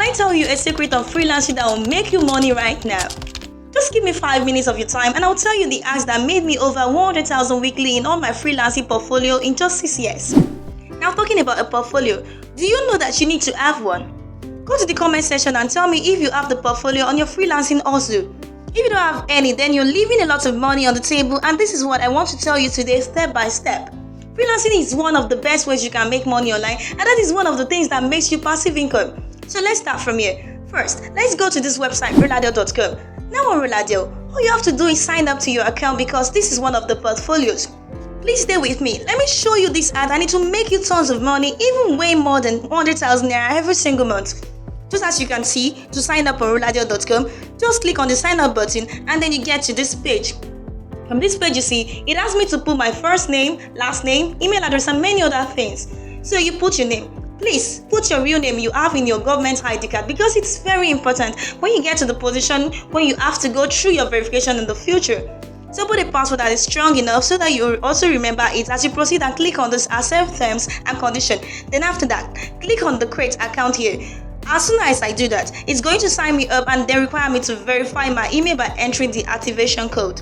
I tell you a secret of freelancing that will make you money right now? Just give me 5 minutes of your time and I'll tell you the acts that made me over 100,000 weekly in all my freelancing portfolio in just 6 years. Now, talking about a portfolio, do you know that you need to have one? Go to the comment section and tell me if you have the portfolio on your freelancing also. If you don't have any, then you're leaving a lot of money on the table, and this is what I want to tell you today step by step. Freelancing is one of the best ways you can make money online, and that is one of the things that makes you passive income. So let's start from here. First, let's go to this website, roladel.com. Now on Roladel, all you have to do is sign up to your account because this is one of the portfolios. Please stay with me. Let me show you this ad and it will make you tons of money, even way more than 100,000 naira every single month. Just as you can see, to sign up on roladel.com, just click on the sign up button and then you get to this page. From this page you see, it asks me to put my first name, last name, email address and many other things. So you put your name. Please put your real name you have in your government ID card because it's very important when you get to the position when you have to go through your verification in the future. So put a password that is strong enough so that you also remember it as you proceed and click on this accept terms and condition. Then after that, click on the create account here. As soon as I do that, it's going to sign me up and then require me to verify my email by entering the activation code.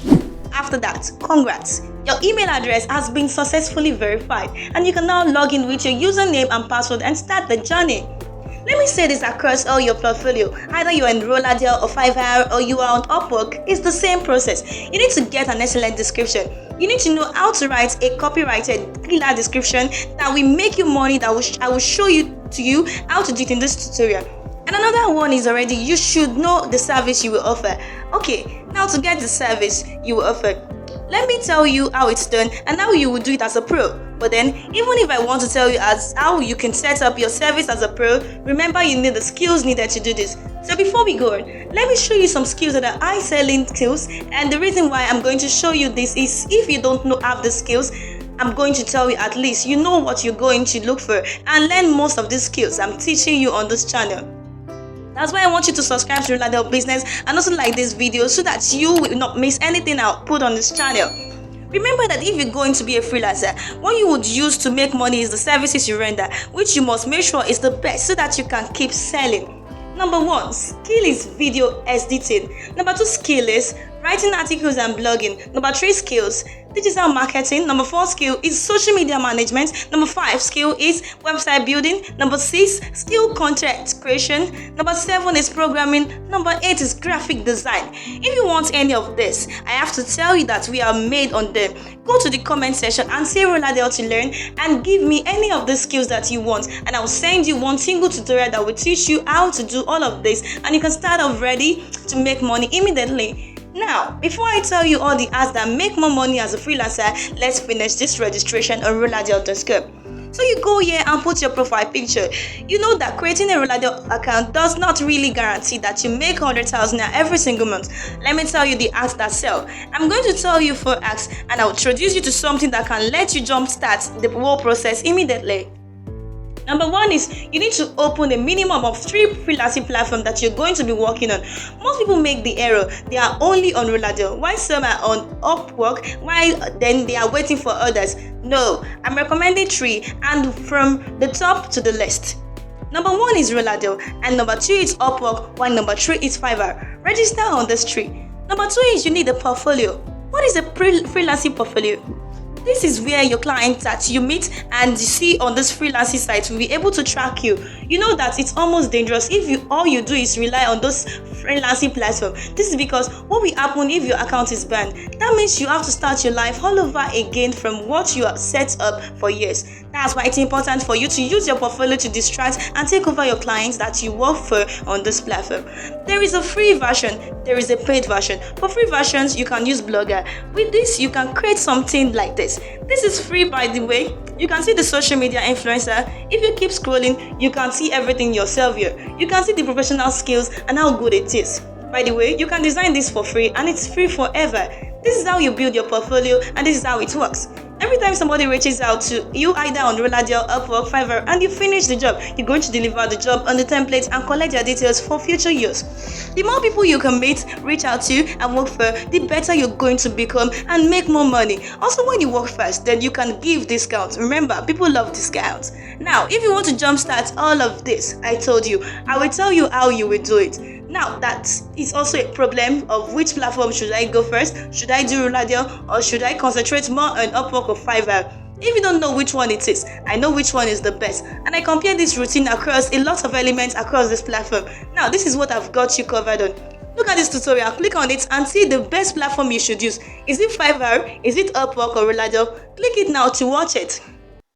After that, congrats! Your email address has been successfully verified and you can now log in with your username and password and start the journey. Let me say this across all your portfolio. Either you're in Roladel or Fiverr or you are on Upwork, it's the same process. You need to get an excellent description. You need to know how to write a copyrighted, clear description that will make you money that I will show you how to do it in this tutorial. And another one is already, you should know the service you will offer. Okay, now to get the service you will offer, let me tell you how it's done and how you will do it as a pro. But then, even if I want to tell you as how you can set up your service as a pro, remember you need the skills needed to do this. So before we go on, let me show you some skills that are high-selling skills. And the reason why I'm going to show you this is if you don't have the skills, I'm going to tell you at least you know what you're going to look for and learn most of these skills I'm teaching you on this channel. That's why I want you to subscribe to Roladel Business and also like this video so that you will not miss anything I'll put on this channel. Remember that if you're going to be a freelancer, what you would use to make money is the services you render, which you must make sure is the best so that you can keep selling. Number 1, skill is video editing. Number 2 skill is writing articles and blogging. Number 3 skills, digital marketing. Number 4 skill is social media management. Number 5 skill is website building. Number 6 skill content creation. Number 7 is programming. Number 8 is graphic design. If you want any of this, I have to tell you that we are made on them. Go to the comment section and say Roladel to learn and give me any of the skills that you want and I will send you one single tutorial that will teach you how to do all of this and you can start off ready to make money immediately. Now, before I tell you all the ads that make more money as a freelancer, let's finish this registration on roladel.com. So you go here and put your profile picture. You know that creating a Roladel account does not really guarantee that you make 100,000 every single month. Let me tell you the ads that sell. I'm going to tell you 4 ads and I'll introduce you to something that can let you jumpstart the whole process immediately. Number 1 is you need to open a minimum of 3 freelancing platforms that you're going to be working on. Most people make the error. They are only on Roladel, while some are on Upwork, while then they are waiting for others. No, I'm recommending 3 and from the top to the list. Number 1 is Roladel and number 2 is Upwork, while number 3 is Fiverr. Register on this 3. Number 2 is you need a portfolio. What is a freelancing portfolio? This is where your clients that you meet and see on this freelancing site will be able to track you. You know that it's almost dangerous if all you do is rely on those freelancing platforms. This is because what will happen if your account is banned? That means you have to start your life all over again from what you have set up for years. That's why it's important for you to use your portfolio to distract and take over your clients that you work for on this platform. There is a free version, there is a paid version. For free versions, you can use Blogger. With this, you can create something like this. This is free, by the way. You can see the social media influencer. If you keep scrolling, you can see everything yourself here. You can see the professional skills and how good it is. By the way, you can design this for free and it's free forever. This is how you build your portfolio and this is how it works. Every time somebody reaches out to you either on Roladel, Upwork, Fiverr and you finish the job, you're going to deliver the job on the template and collect their details for future use. The more people you can meet, reach out to, and work for, the better you're going to become and make more money. Also, when you work first, then you can give discounts. Remember, people love discounts. Now, if you want to jumpstart all of this, I told you, I will tell you how you will do it. Now, that is also a problem of which platform should I go first? Should I do Roladel or should I concentrate more on Upwork or Fiverr? If you don't know which one it is, I know which one is the best, and I compare this routine across a lot of elements across this platform. Now, this is what I've got you covered on. Look at this tutorial, click on it and see the best platform you should use. Is it Fiverr? Is it Upwork or Roladel? Click it now to watch it.